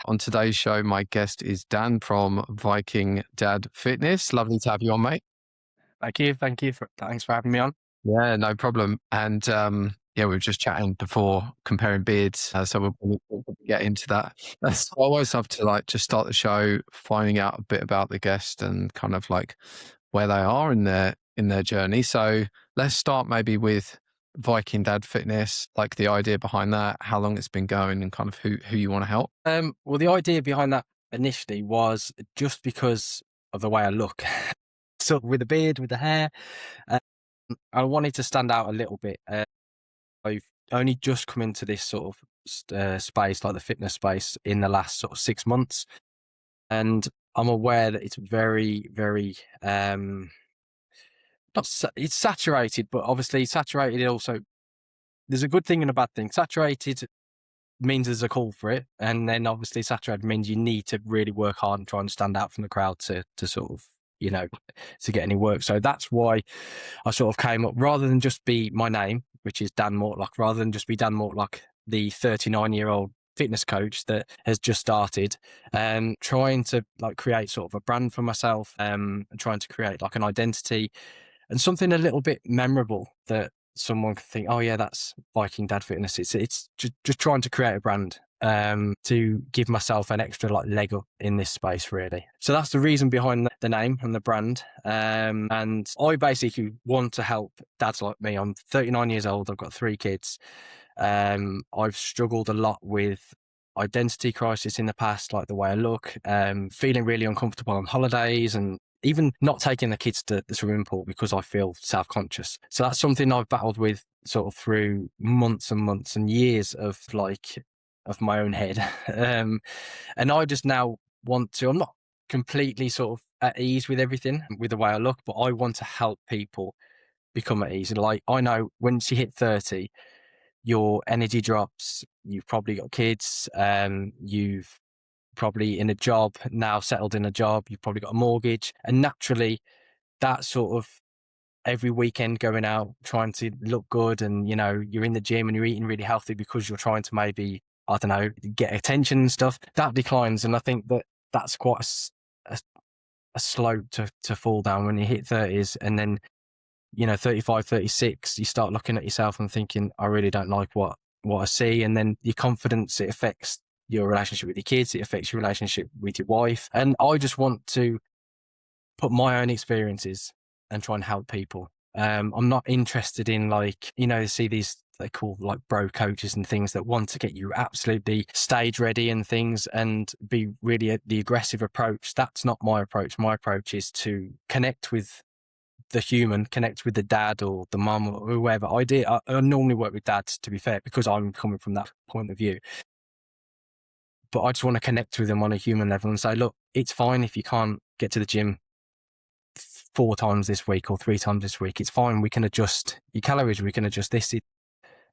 On today's show, my guest is Dan from Viking Dad Fitness. Lovely to have you on, mate. Thank you. Thanks for having me on. Yeah, no problem. And yeah, we were just chatting before comparing beards, so we'll get into that. That's I always love to like just start the show finding out a bit about the guest and kind of like where they are in their journey. So let's start maybe with Viking Dad Fitness, like the idea behind that, how long it's been going, and kind of who you want to help. Well, the idea behind that initially was just because of the way I look. So with the beard, with the hair, uh, I wanted to stand out a little bit. I've only just come into this sort of space, like the fitness space, in the last sort of 6 months, and I'm aware that it's very, very it's saturated, but obviously saturated also. There's a good thing and a bad thing. Saturated means there's a call for it, and then obviously saturated means you need to really work hard and try and stand out from the crowd to sort of, you know, to get any work. So that's why I sort of came up, rather than just be my name, which is Dan Mortlock, rather than just be Dan Mortlock, the 39-year-old fitness coach that has just started, trying to like create sort of a brand for myself, and trying to create like an identity and something a little bit memorable that someone could think, oh yeah, that's Viking Dad Fitness. It's just trying to create a brand, to give myself an extra like leg up in this space, really. So that's the reason behind the name and the brand. And I basically want to help dads like me. I'm 39 years old. I've got 3 kids. I've struggled a lot with identity crisis in the past, like the way I look, feeling really uncomfortable on holidays, and even not taking the kids to the swimming pool because I feel self-conscious. So that's something I've battled with sort of through months and months and years of my own head. And I just now want to, I'm not completely sort of at ease with everything, with the way I look, but I want to help people become at ease. And like, I know once you hit 30, your energy drops, you've probably got kids, you've probably in a job now, settled in a job, you've probably got a mortgage, and naturally that sort of every weekend going out trying to look good, and you know, you're in the gym and you're eating really healthy because you're trying to maybe, I don't know, get attention and stuff, that declines. And I think that that's quite a slope to fall down when you hit 30s, and then, you know, 35, 36, you start looking at yourself and thinking, I really don't like what I see. And then your confidence, it affects your relationship with your kids, it affects your relationship with your wife. And I just want to put my own experiences and try and help people. I'm not interested in, like, you know, see these, they call like bro coaches and things, that want to get you absolutely stage ready and things and be really the aggressive approach. That's not my approach. My approach is to connect with the human, connect with the dad or the mum or whoever. I normally work with dads, to be fair, because I'm coming from that point of view. But I just want to connect with them on a human level and say, look, it's fine if you can't get to the gym 4 times this week or 3 times this week. It's fine. We can adjust your calories. We can adjust this.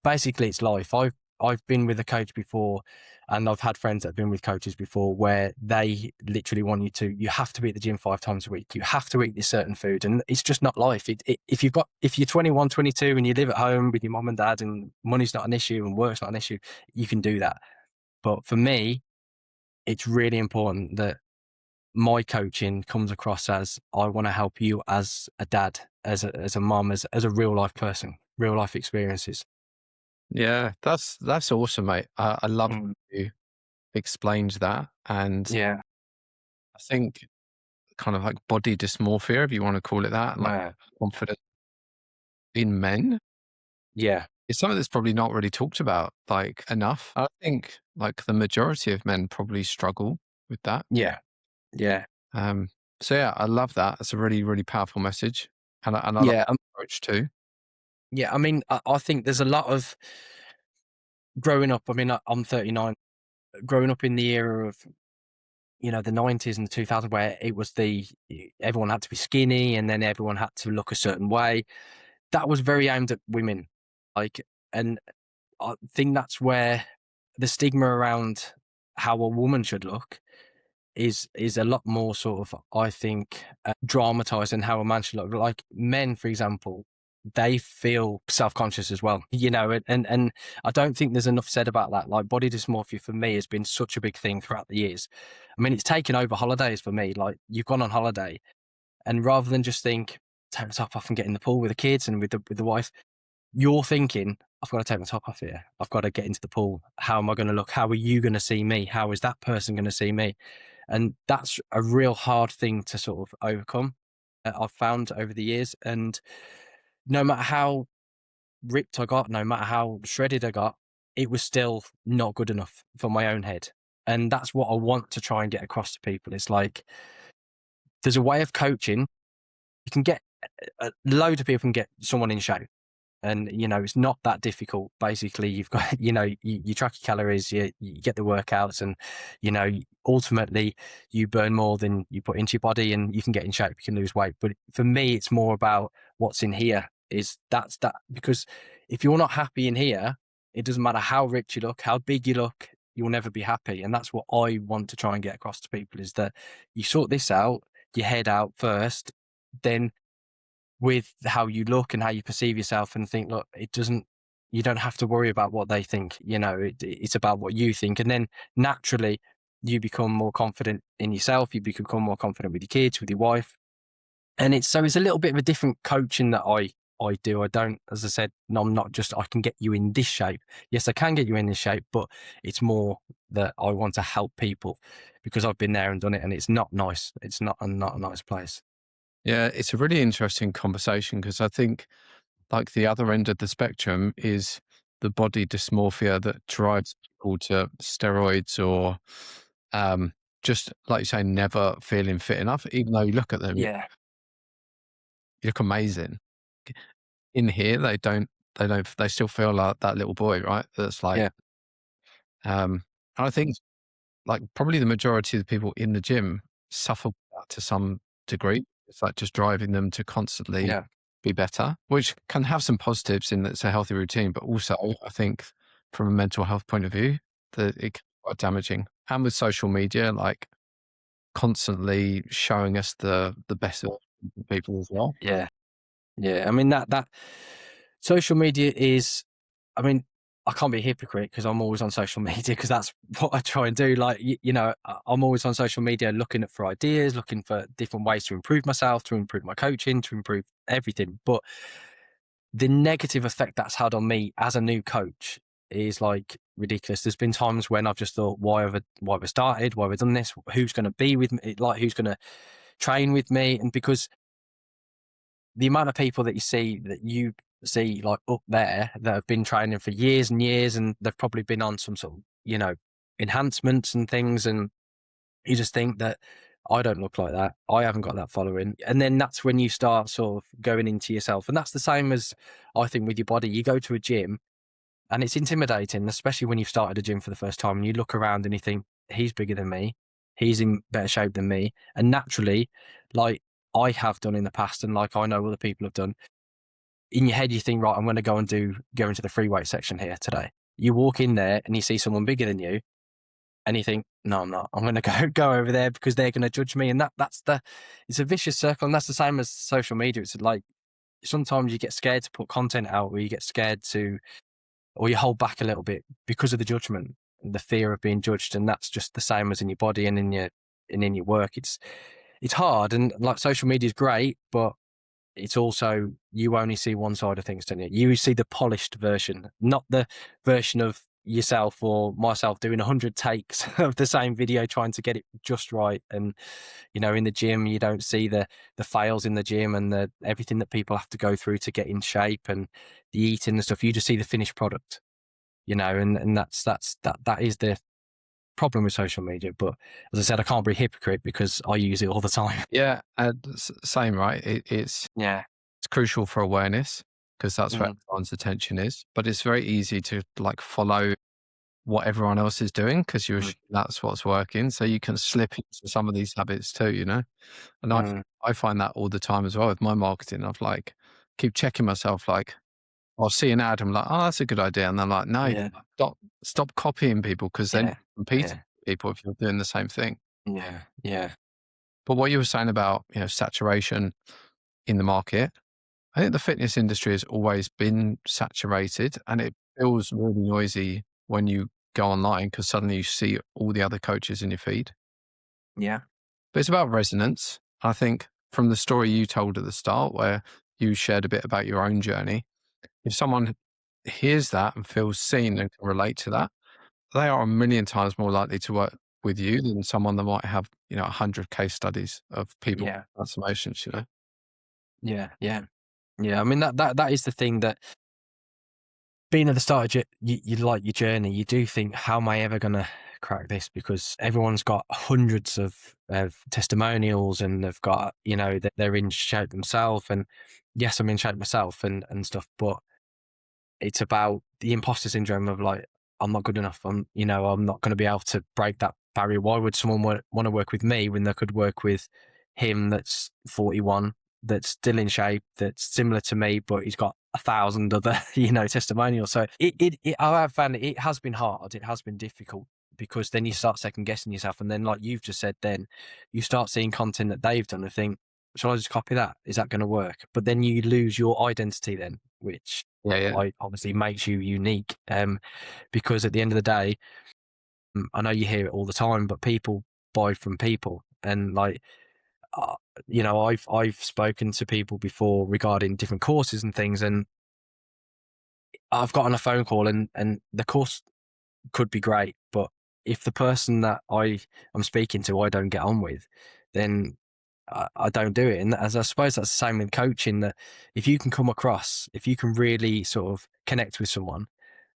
Basically, it's life. I've been with a coach before, and I've had friends that have been with coaches before, where they literally want you have to be at the gym 5 times a week. You have to eat this certain food, and it's just not life. If you're 21, 22 and you live at home with your mum and dad and money's not an issue and work's not an issue, you can do that. But for me, it's really important that my coaching comes across as, I want to help you as a dad, as a mum, as a real life person, real life experiences. Yeah, that's awesome, mate. I love Mm, you explained that, and yeah. I think kind of like body dysmorphia, if you want to call it that, like Uh, confidence in men, yeah. is something that's probably not really talked about like enough. I think like the majority of men probably struggle with that. Yeah. Yeah. Um, so yeah, I love that. It's a really, really powerful message, and I love Yeah. the approach too. Yeah. I mean, I think there's a lot of growing up. I mean, I'm 39, growing up in the era of, you know, the 90s and the 2000s, where it was everyone had to be skinny and then everyone had to look a certain way. That was very aimed at women. Like, and I think that's where the stigma around how a woman should look is a lot more sort of, I think, dramatized than how a man should look. Like men, for example, they feel self-conscious as well, and I don't think there's enough said about that. Like body dysmorphia for me has been such a big thing throughout the years. I mean, it's taken over holidays for me. Like you've gone on holiday and rather than just think, take my top off and get in the pool with the kids and with the wife, you're thinking, I've got to take my top off here. I've got to get into the pool. How am I going to look? How are you going to see me? How is that person going to see me? And that's a real hard thing to sort of overcome. I've found over the years. And no matter how ripped I got, no matter how shredded I got, it was still not good enough for my own head. And that's what I want to try and get across to people. It's like there's a way of coaching. You can get a load of people can get someone in shape. And it's not that difficult. Basically, you've got you track your calories, you get the workouts, and ultimately you burn more than you put into your body, and you can get in shape, you can lose weight. But for me, it's more about what's in here. That's that because if you're not happy in here, it doesn't matter how rich you look, how big you look, you'll never be happy. And that's what I want to try and get across to people: is that you sort this out, your head out first, then with how you look and how you perceive yourself and think, look, you don't have to worry about what they think. It's about what you think. And then naturally you become more confident in yourself. You become more confident with your kids, with your wife. And it's a little bit of a different coaching that I do. I don't, as I said, no, I'm not just, I can get you in this shape. Yes, I can get you in this shape, but it's more that I want to help people because I've been there and done it and it's not nice. It's not a nice place. Yeah, it's a really interesting conversation because I think like the other end of the spectrum is the body dysmorphia that drives people to steroids or um, just like you say, never feeling fit enough. Even though you look at them, you Yeah. look amazing. In here, they still feel like that little boy, right? That's like, Yeah. and I think like probably the majority of the people in the gym suffer with that to some degree. It's like just driving them to constantly Yeah. be better, which can have some positives in that it's a healthy routine, but also I think from a mental health point of view, that it can be quite damaging. And with social media, like constantly showing us the best of people as well. Yeah. Yeah, I mean that social media is. I mean, I can't be a hypocrite because I'm always on social media because that's what I try and do. Like I'm always on social media looking for ideas, looking for different ways to improve myself, to improve my coaching, to improve everything. But the negative effect that's had on me as a new coach is like ridiculous. There's been times when I've just thought, why have I started? Why have I done this? Who's going to be with me? Like, who's going to train with me? And because the amount of people that you see like up there that have been training for years and years and they've probably been on some sort of enhancements and things, and you just think that I don't look like that, I haven't got that following, and then that's when you start sort of going into yourself. And that's the same as I think with your body. You go to a gym and it's intimidating, especially when you've started a gym for the first time and you look around and you think, he's bigger than me, he's in better shape than me. And naturally, like I have done in the past and like I know other people have done, in your head you think, right, I'm going to go into the free weight section here today. You walk in there and you see someone bigger than you and you think, no, I'm not. I'm going to go over there because they're going to judge me. And it's a vicious circle. And that's the same as social media. It's like sometimes you get scared to put content out, or you get scared to, or you hold back a little bit because of the judgment, the fear of being judged. And that's just the same as in your body and in your work. It's hard, and like social media is great, but it's also, you only see one side of things, don't you? You see the polished version, not the version of yourself or myself doing 100 takes of the same video trying to get it just right. And in the gym you don't see the fails in the gym and the everything that people have to go through to get in shape and the eating and stuff. You just see the finished product, and that is the problem with social media. But as I said, I can't be a hypocrite because I use it all the time. Yeah, same, right? Yeah. It's crucial for awareness because that's where Mm. everyone's attention is. But it's very easy to like follow what everyone else is doing because you Mm. assume that's what's working. So you can slip into some of these habits too. And Mm. I find that all the time as well with my marketing. I've like keep checking myself. Like I'll see an ad, I'm like, oh, that's a good idea, and I'm like, no, Yeah. stop copying people because then Yeah. you're competing Yeah. with people if you're doing the same thing. Yeah. Yeah. But what you were saying about saturation in the market. I think the fitness industry has always been saturated, and it feels really noisy when you go online because suddenly you see all the other coaches in your feed. Yeah. But it's about resonance. I think from the story you told at the start, where you shared a bit about your own journey, if someone hears that and feels seen and can relate to that, they are a million times more likely to work with you than someone that might have, 100 case studies of people Yeah. transformations, you know? Yeah. Yeah. Yeah. I mean, that is the thing that being at the start of you like your journey, you do think, how am I ever going to crack this? Because everyone's got hundreds of testimonials and they've got, they're in shape themselves. And yes, I'm in shape myself and stuff, but it's about the imposter syndrome of like, I'm not good enough. I'm not going to be able to break that barrier. Why would someone want to work with me when they could work with him that's 41, that's still in shape, that's similar to me, but he's got 1,000 other, testimonials. So I have found it has been hard. It has been difficult because then you start second guessing yourself. And then, like you've just said, then you start seeing content that they've done and think, shall I just copy that? Is that going to work? But then you lose your identity then, which Yeah, yeah. obviously makes you unique. Because at the end of the day, I know you hear it all the time, but people buy from people, and like, uh, I've spoken to people before regarding different courses and things, and I've gotten a phone call, and the course could be great, but if the person that I'm speaking to I don't get on with, then I don't do it. And as I suppose that's the same with coaching, that if you can come across, if you can really sort of connect with someone,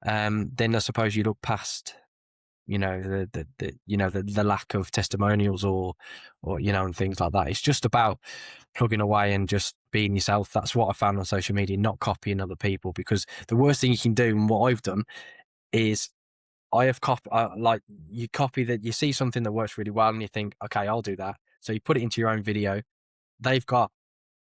then I suppose you look past, the lack of testimonials or and things like that. It's just about plugging away and just being yourself. That's what I found on social media, not copying other people, because the worst thing you can do, and what I've done, is I have like you copy that, you see something that works really well and you think, okay, I'll do that. So you put it into your own video. They've got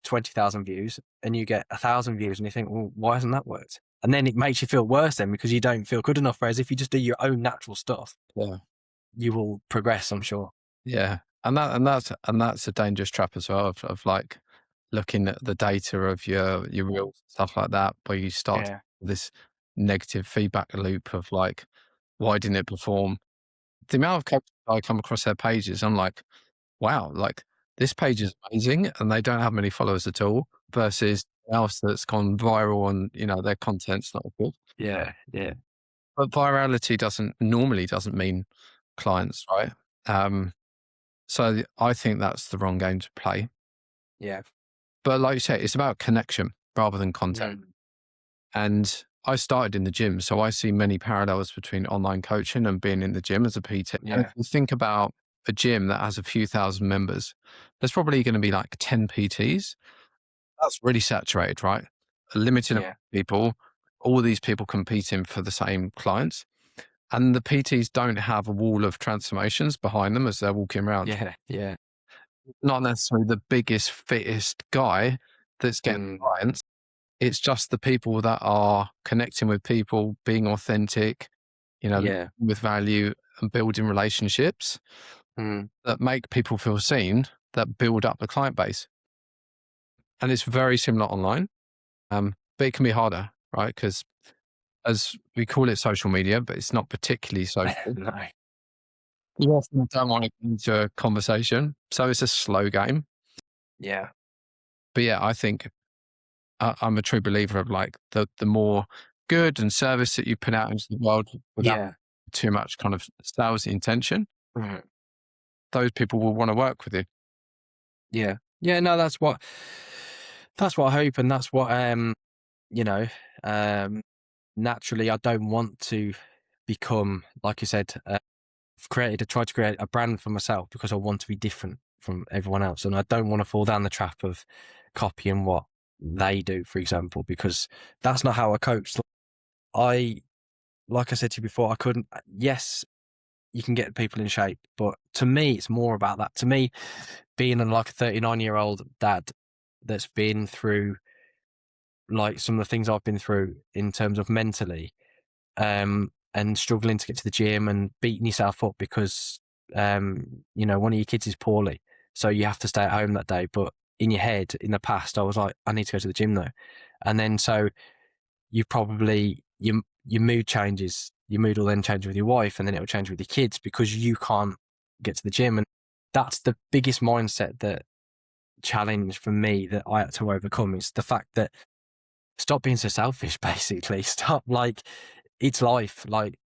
20,000 views and you get 1,000 views and you think, well, why hasn't that worked? And then it makes you feel worse then because you don't feel good enough. Whereas if you just do your own natural stuff, Yeah. you will progress, I'm sure. Yeah. And that's a dangerous trap as well of like looking at the data of your reels, stuff like that, where you start Yeah. this negative feedback loop of like, why didn't it perform? The amount of coaches I come across their pages, I'm like, wow, like this page is amazing and they don't have many followers at all versus else that's gone viral and their content's not good. Yeah. Yeah. But virality doesn't mean clients, right? Um, so I think that's the wrong game to play. Yeah. But like you say, it's about connection rather than content. Mm. And I started in the gym, so I see many parallels between online coaching and being in the gym as a PT. And if Yeah. you think about a gym that has a few thousand members, there's probably going to be like 10 PTs. That's really saturated, right? A limited amount Yeah. of people, all these people competing for the same clients. And the PTs don't have a wall of transformations behind them as they're walking around. Yeah. Yeah. Not necessarily the biggest, fittest guy that's getting Mm. clients. It's just the people that are connecting with people, being authentic, Yeah. with value and building relationships Mm. that make people feel seen, that build up the client base. And it's very similar online, but it can be harder, right? Because as we call it social media, but it's not particularly social. No. You often don't want to get into a conversation. So it's a slow game. Yeah. But yeah, I think I'm a true believer of like the more good and service that you put out into the world without Yeah. too much kind of sales intention, Mm. those people will want to work with you. Yeah. Yeah. No, that's what I hope. And that's what, you know, um, naturally, I don't want to become, like you said, tried to create a brand for myself because I want to be different from everyone else, and I don't want to fall down the trap of copying what they do, for example, because that's not how I coach. I, like I said to you before, I couldn't. Yes, you can get people in shape, but to me, it's more about that. To me, being like a 39-year-old dad that's been through like some of the things I've been through in terms of mentally, and struggling to get to the gym and beating yourself up because one of your kids is poorly, so you have to stay at home that day. But in your head in the past, I was like, I need to go to the gym though. And then so you probably your mood changes. Your mood will then change with your wife, and then it will change with your kids because you can't get to the gym. And that's the biggest mindset that challenge for me that I had to overcome is the fact that stop being so selfish, basically. Stop like it's life. Like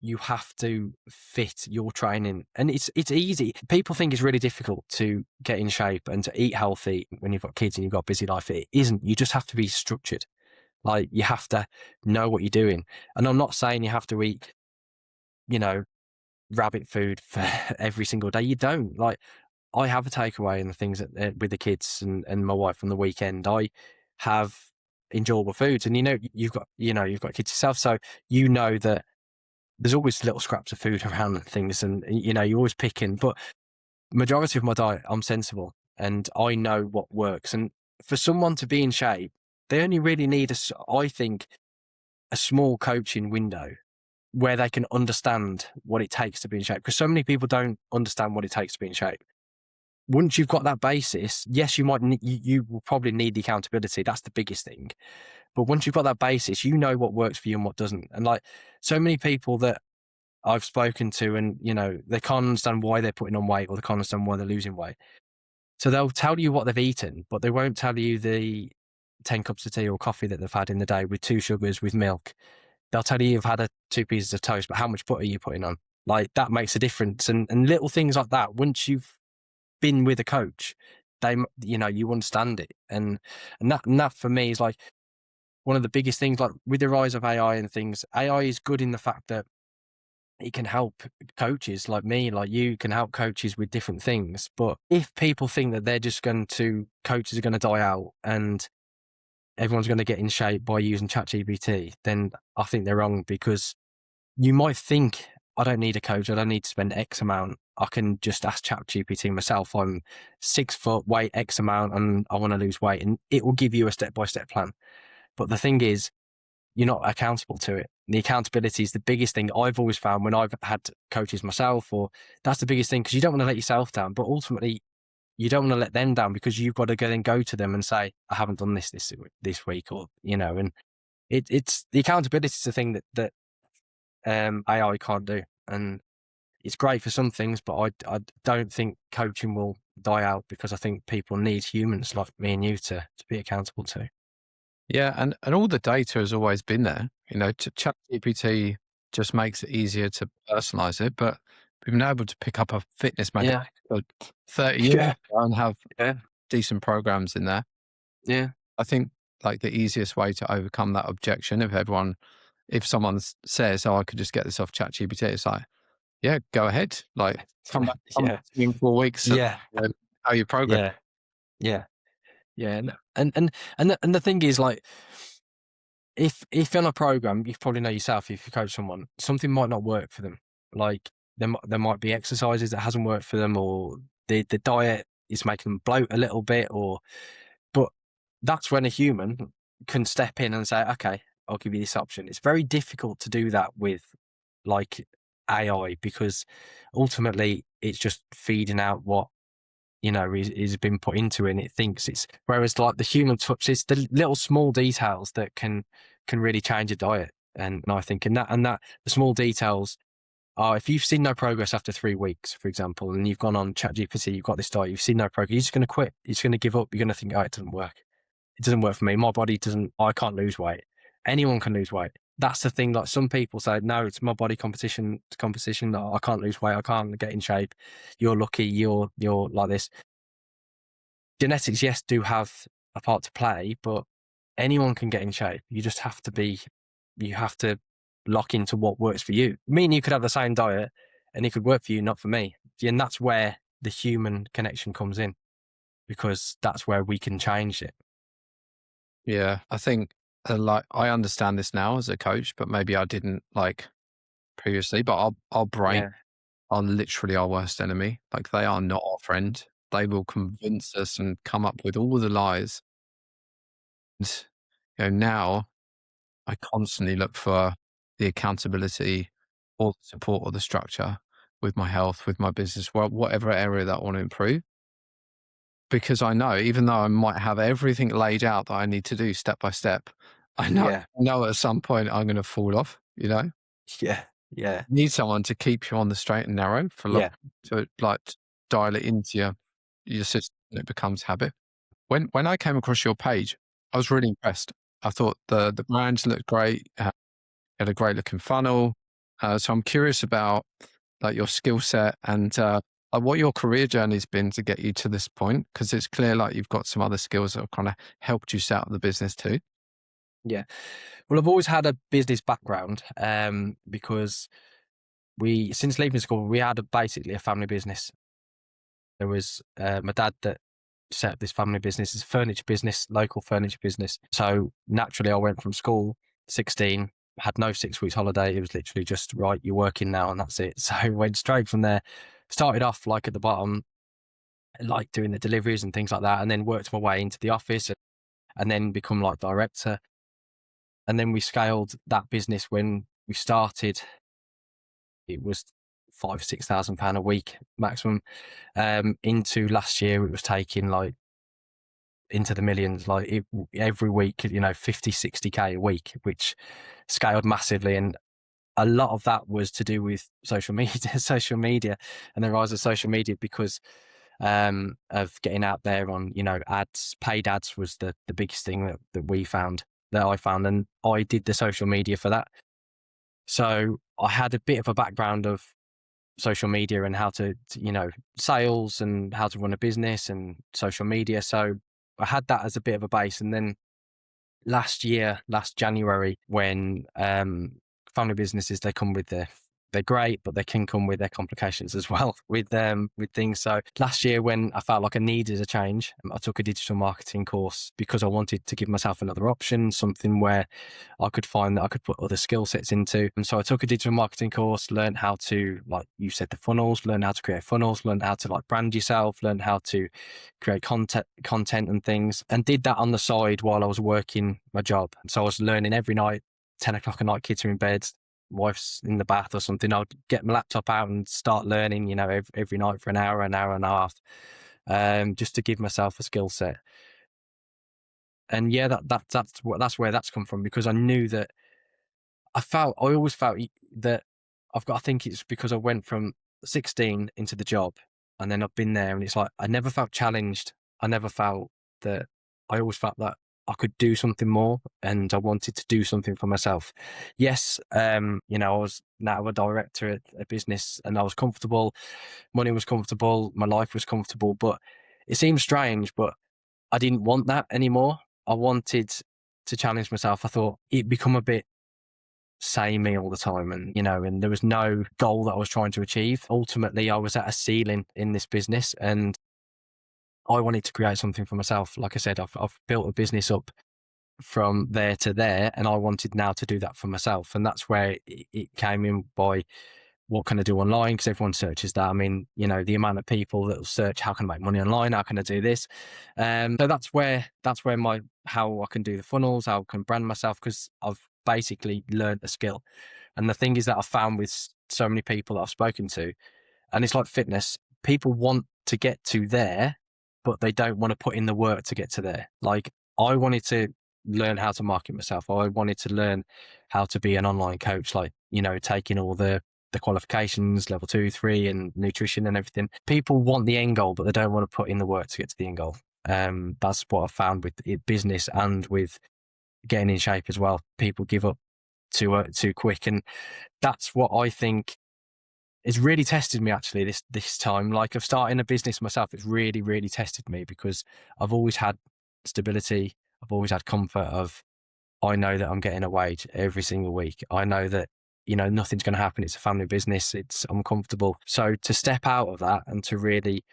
you have to fit your training. And it's easy. People think it's really difficult to get in shape and to eat healthy when you've got kids and you've got a busy life. It isn't. You just have to be structured. Like you have to know what you're doing. And I'm not saying you have to eat, you know, rabbit food for every single day. You don't. Like I have a takeaway and the things that, with the kids and my wife on the weekend. I have enjoyable foods, and you've got kids yourself, so you know that there's always little scraps of food around and things, and you're always picking. But majority of my diet, I'm sensible, and I know what works. And for someone to be in shape, they only really need I think, a small coaching window where they can understand what it takes to be in shape. Because so many people don't understand what it takes to be in shape. Once you've got that basis, yes, you might you will probably need the accountability. That's the biggest thing. But once you've got that basis, you know what works for you and what doesn't. And like so many people that I've spoken to, and they can't understand why they're putting on weight, or they can't understand why they're losing weight. So they'll tell you what they've eaten, but they won't tell you the 10 cups of tea or coffee that they've had in the day with 2 sugars with milk. They'll tell you you've had 2 pieces of toast, but how much butter are you putting on? Like that makes a difference. And little things like that, once you've been with a coach, you understand it. And that for me is like one of the biggest things, like with the rise of AI and things. AI is good in the fact that it can help coaches like me, like you, can help coaches with different things. But if people think that coaches are going to die out and everyone's going to get in shape by using ChatGPT, then I think they're wrong, because you might think, I don't need a coach, I don't need to spend X amount. I can just ask ChatGPT myself. I'm 6 foot, weight X amount, and I want to lose weight, and it will give you a step-by-step plan. But the thing is, you're not accountable to it. The accountability is the biggest thing I've always found when I've had coaches myself, or that's the biggest thing, because you don't want to let yourself down, but ultimately you don't want to let them down, because you've got to go to them and say, I haven't done this week, or and it's the accountability is the thing that AI can't do. And it's great for some things, but I don't think coaching will die out, because I think people need humans like me and you to be accountable to. Yeah, and all the data has always been there. ChatGPT just makes it easier to personalize it, but we've been able to pick up a fitness magazine Yeah, for 30 years yeah, and have yeah, decent programs in there. yeah, I think like the easiest way to overcome that objection, if someone says, "Oh, I could just get this off ChatGPT," it's like, yeah, go ahead. Like, come yeah, back to me in 4 weeks yeah, and how you progress. yeah, yeah, yeah. And the thing is, like, if on a program, you probably know yourself, if you coach someone, something might not work for them. Like there might be exercises that hasn't worked for them, or the diet is making them bloat a little bit, but that's when a human can step in and say, okay, I'll give you this option. It's very difficult to do that with like AI, because ultimately it's just feeding out what is been put into it, and it thinks it's, whereas like the human touch, it's the little small details that can really change a diet. And I think and that the small details are, if you've seen no progress after 3 weeks, for example, and you've gone on ChatGPT, you've got this diet, you've seen no progress, you're just going to quit, you're just going to give up, you're going to think, oh, it doesn't work for me, my body doesn't, I can't lose weight. Anyone can lose weight. That's the thing. Like some people say, no, it's my body competition to competition, that I can't lose weight, I can't get in shape, you're lucky, you're like this. Genetics, yes, do have a part to play, but anyone can get in shape. You have to lock into what works for you. Me and you could have the same diet and it could work for you, not for me. And that's where the human connection comes in, because that's where we can change it. Yeah, I think like I understand this now as a coach, but maybe I didn't like previously. But our brain Yeah. are literally our worst enemy. Like they are not our friend. They will convince us and come up with all the lies. And, now I constantly look for the accountability or the support or the structure with my health, with my business, whatever area that I want to improve. because I know even though I might have everything laid out that I need to do step by step, Yeah, I know at some point I'm gonna fall off, you know? yeah, yeah, You need someone to keep you on the straight and narrow for long, yeah, to, like, dial it into your system and it becomes habit. When I came across your page, I was really impressed. I thought the brands looked great, had a great looking funnel. So I'm curious about like your skill set and what your career journey's been to get you to this point, because it's clear like you've got some other skills that have kind of helped you set up the business too. yeah. Well, I've always had a business background, because since leaving school, we had basically a family business. There was my dad that set up this family business. It's a furniture business, local furniture business. So naturally, I went from school, 16, had no 6 weeks holiday. It was literally just, right, you're working now and that's it. So I went straight from there, started off like at the bottom, like doing the deliveries and things like that, and then worked my way into the office and then become like director. And then we scaled that business. When we started, it was £5,000 to £6,000 a week maximum. Into last year, it was taking like into the millions, like every week, 50, 60K a week, which scaled massively. And a lot of that was to do with social media, social media and the rise of social media, because of getting out there on, ads. Paid ads was the biggest thing that we found, that I found. And I did the social media for that. So I had a bit of a background of social media and how to sales and how to run a business and social media. So I had that as a bit of a base. And then last January, when family businesses, they come with they're great, but they can come with their complications as well with things. So last year, when I felt like I needed a change, I took a digital marketing course because I wanted to give myself another option, something where I could find that I could put other skill sets into. And so I took a digital marketing course, learned how to, like you said, the funnels, learn how to create funnels, learn how to like brand yourself, learn how to create content and things, and did that on the side while I was working my job. So I was learning every night, 10 o'clock at night, kids are in bed, wife's in the bath or something. I'd get my laptop out and start learning, every night for an hour and a half, just to give myself a skill set. And yeah, that's where that's come from, because I knew that I always felt that I think it's because I went from 16 into the job, and then I've been there, and it's like, I never felt challenged. I never felt that, I always felt that I could do something more, and I wanted to do something for myself. Yes. I was now a director at a business and I was comfortable. Money was comfortable. My life was comfortable, but it seems strange, but I didn't want that anymore. I wanted to challenge myself. I thought it'd become a bit samey all the time, and there was no goal that I was trying to achieve. Ultimately, I was at a ceiling in this business, and I wanted to create something for myself. Like I said, I've built a business up from there to there, and I wanted now to do that for myself. And that's where it came in by, what can I do online? Because everyone searches that. I mean, the amount of people that will search, how can I make money online? How can I do this? So that's where how I can do the funnels, how I can brand myself, because I've basically learned a skill. And the thing is that I've found with so many people that I've spoken to, and it's like fitness, people want to get to there, but they don't want to put in the work to get to there. Like, I wanted to learn how to market myself. I wanted to learn how to be an online coach, like, taking all the qualifications, level 2, 3, and nutrition and everything. People want the end goal, but they don't want to put in the work to get to the end goal. That's what I found with business and with getting in shape as well. People give up too quick, and that's what I think it's really tested me actually this time. Like, of starting a business myself, it's really, really tested me, because I've always had stability. I've always had comfort of, I know that I'm getting a wage every single week. I know that, nothing's going to happen. It's a family business. I'm comfortable. So to step out of that and to really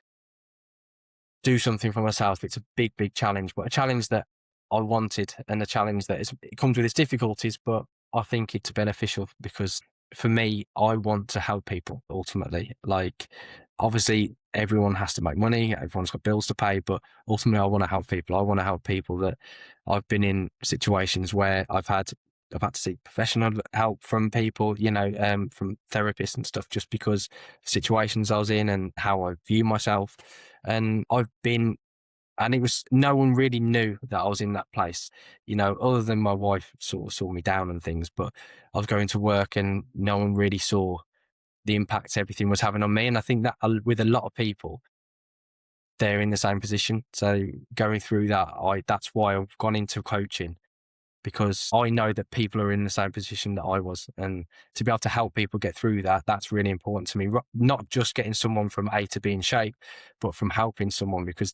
do something for myself, it's a big, big challenge, but a challenge that I wanted, and a challenge that it comes with its difficulties, but I think it's beneficial, because for me, I want to help people ultimately. Like, obviously everyone has to make money. Everyone's got bills to pay, but ultimately I want to help people. I want to help people that I've been in situations where I've had to seek professional help from people, from therapists and stuff, just because of situations I was in and how I view myself. And I've been And it was, no one really knew that I was in that place, other than my wife sort of saw me down and things. But I was going to work, and no one really saw the impact everything was having on me. And I think that with a lot of people, they're in the same position. So going through that, that's why I've gone into coaching, because I know that people are in the same position that I was. And to be able to help people get through that, that's really important to me. Not just getting someone from A to B in shape, but from helping someone, because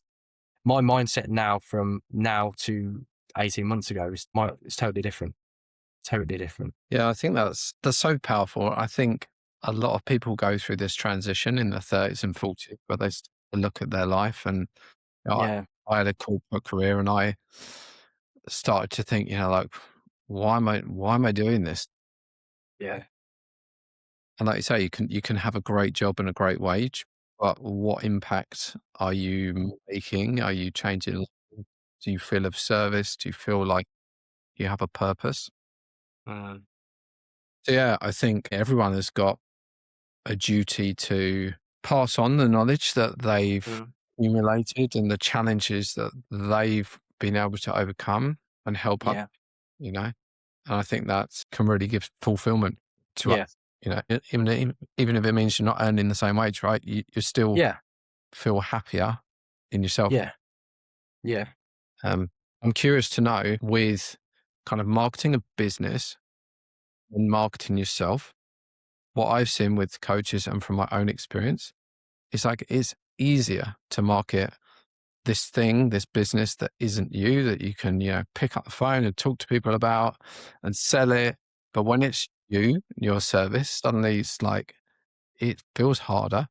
my mindset now from now to 18 months ago is totally different. Totally different. Yeah, I think that's so powerful. I think a lot of people go through this transition in their 30s and 40s where they look at their life and Yeah. I had a corporate career and I started to think, like, why am I doing this? Yeah. And like you say, you can have a great job and a great wage, but what impact are you making? Are you changing? Do you feel of service? Do you feel like you have a purpose? Mm, So yeah, I think everyone has got a duty to pass on the knowledge that they've mm, accumulated and the challenges that they've been able to overcome and help us, yeah. you know? And I think that can really give fulfillment to Yeah. us, even if it means you're not earning the same wage, right? You still Yeah. feel happier in yourself. Yeah. Yeah. Um, I'm curious to know with kind of marketing a business and marketing yourself, what I've seen with coaches and from my own experience, it's like it's easier to market this thing, this business that isn't you, that you can, pick up the phone and talk to people about and sell it. But when it's you, your service, suddenly it's like it feels harder.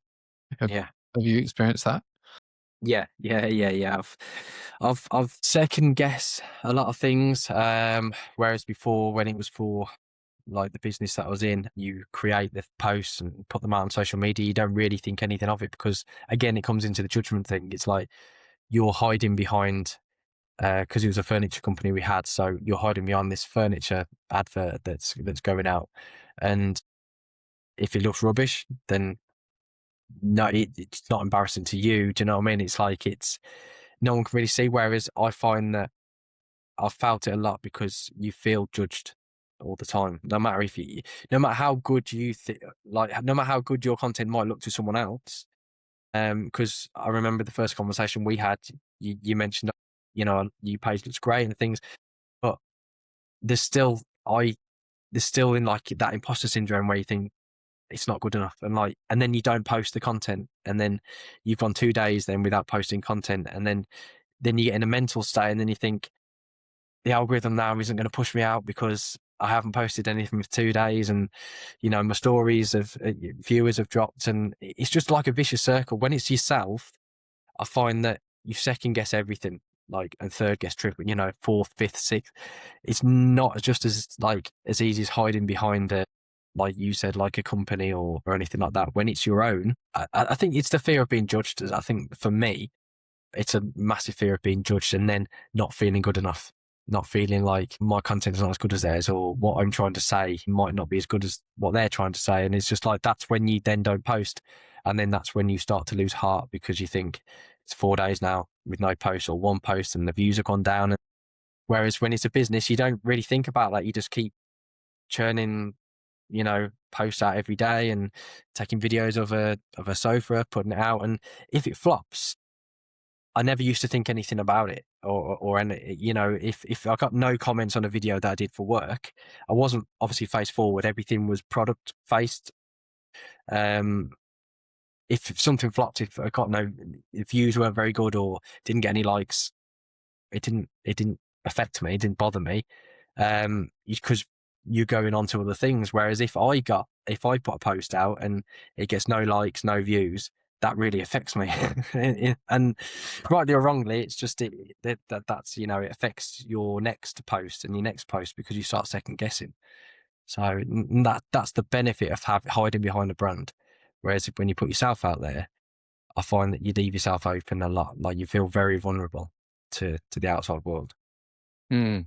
Have, Yeah. have you experienced that? Yeah. Yeah. Yeah. Yeah. I've second guessed a lot of things. Whereas before, when it was for like the business that I was in, you create the posts and put them out on social media. You don't really think anything of it, because again, it comes into the judgment thing. It's like you're hiding behind, because it was a furniture company we had. So you're hiding behind this furniture advert that's going out, and if it looks rubbish, then no, it's not embarrassing to you. Do you know what I mean? It's like no one can really see. Whereas I find that I've felt it a lot, because you feel judged all the time. No matter how good you think, like no matter how good your content might look to someone else. Because I remember the first conversation we had, you mentioned, your page looks great and things, but there's still I there's still in like that imposter syndrome where you think it's not good enough, and then you don't post the content, and then you've gone 2 days then without posting content, and then you get in a mental state, and then you think the algorithm now isn't going to push me out because I haven't posted anything for 2 days, and my stories of viewers have dropped, and it's just like a vicious circle. When it's yourself, I find that you second guess everything, like, and third guess triple, fourth, fifth, sixth. It's not just as easy as hiding behind a, like you said, like a company or anything like that. When it's your own, I think it's the fear of being judged. I think for me, it's a massive fear of being judged and then not feeling good enough, not feeling like my content is not as good as theirs, or what I'm trying to say might not be as good as what they're trying to say. And it's just like, that's when you then don't post. And then that's when you start to lose heart, because you think it's 4 days now with no post, or one post, and the views have gone down. Whereas when it's a business, you don't really think about that. You just keep churning, posts out every day and taking videos of a sofa, putting it out. And if it flops, I never used to think anything about it, or any, if I got no comments on a video that I did for work, I wasn't obviously face forward. Everything was product faced. Um, if something flopped, if I got no, if views weren't very good or didn't get any likes, it didn't affect me. It didn't bother me, because you're going on to other things. Whereas if I put a post out and it gets no likes, no views, that really affects me. And rightly or wrongly, it's just that's it affects your next post and your next post, because you start second guessing. So that's the benefit of hiding behind a brand. Whereas when you put yourself out there, I find that you leave yourself open a lot. Like, you feel very vulnerable to the outside world. Hmm.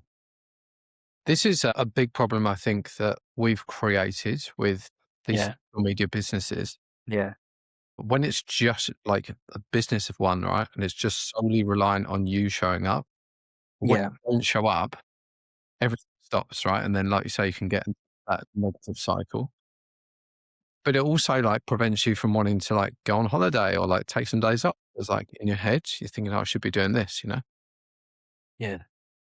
This is a big problem, I think, that we've created with these Yeah. social media businesses. Yeah. When it's just like a business of one, right? And it's just solely reliant on you showing up. When Yeah. you don't show up, everything stops, right? And then, like you say, you can get into that negative cycle. But it also like prevents you from wanting to like go on holiday or like take some days off. It's like in your head, you're thinking, oh, I should be doing this, you know? Yeah.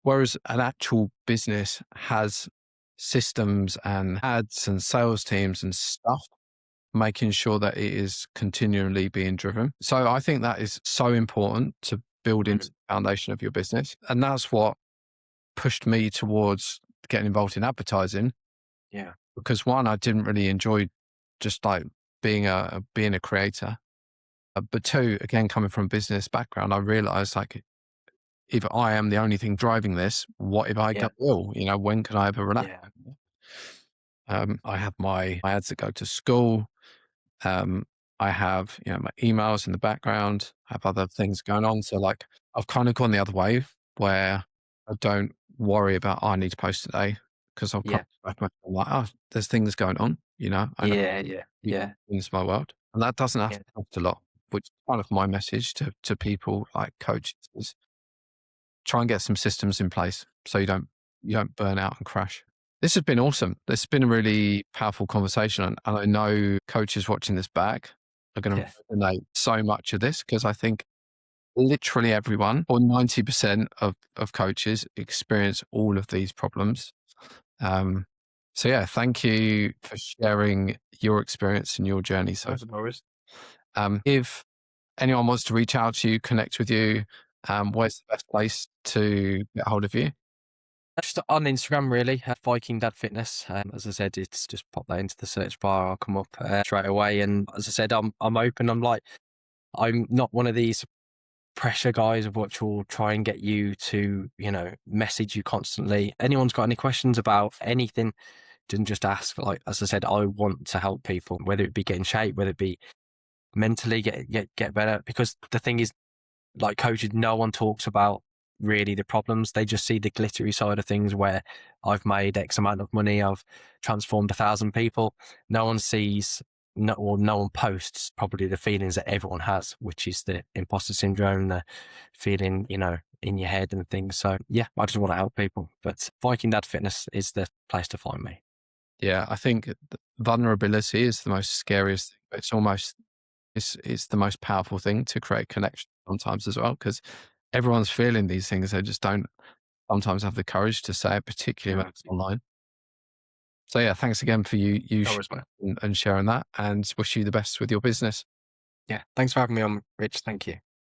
Whereas an actual business has systems and ads and sales teams and stuff making sure that it is continually being driven. So I think that is so important to build into Mhm. the foundation of your business. And that's what pushed me towards getting involved in advertising Yeah. because one, I didn't really enjoy just like being a creator. But two, again, coming from a business background, I realized like if I am the only thing driving this, what if I go Yeah. ill? You know, when can I ever relax? Yeah. I have my ads that go to school. Um, I have, you know, my emails in the background. I have other things going on. So like I've kind of gone the other way where I don't worry about, oh, I need to post today because I'll Yeah. I'm like, oh, there's things going on, you know, and Yeah. Yeah. Yeah. into my world. And that doesn't have Yeah. to cost a lot, which is kind of my message to people like coaches is try and get some systems in place so you don't burn out and crash. This has been awesome. This has been a really powerful conversation, and I know coaches watching this back are going to Yeah. resonate so much of this because I think literally everyone, or 90% of coaches, experience all of these problems. Um, so yeah, thank you for sharing your experience and your journey so No worries. if anyone wants to reach out to you, connect with you, where's the best place to get hold of you? Just on Instagram, really, Viking Dad Fitness. As I said, it's just pop that into the search bar. I'll come up straight away. And as I said, I'm open. I'm not one of these pressure guys of which will try and get you to, message you constantly. Anyone's got any questions about anything, then just ask. Like as I said, I want to help people, whether it be get in shape, whether it be mentally get better. Because the thing is, like coaches, no one talks about really the problems. They just see the glittery side of things where I've made X amount of money, I've transformed 1,000 people. No one sees, no one posts probably the feelings that everyone has, which is the imposter syndrome, the feeling, in your head and things. So yeah, I just want to help people. But Viking Dad Fitness is the place to find me. Yeah, I think vulnerability is the most scariest thing. It's almost it's the most powerful thing to create connection sometimes as well because everyone's feeling these things. They just don't sometimes have the courage to say it, particularly when Yeah. it's online. So yeah, thanks again for you No worries, mate. and sharing that, and wish you the best with your business. Yeah. Thanks for having me on, Rich. Thank you.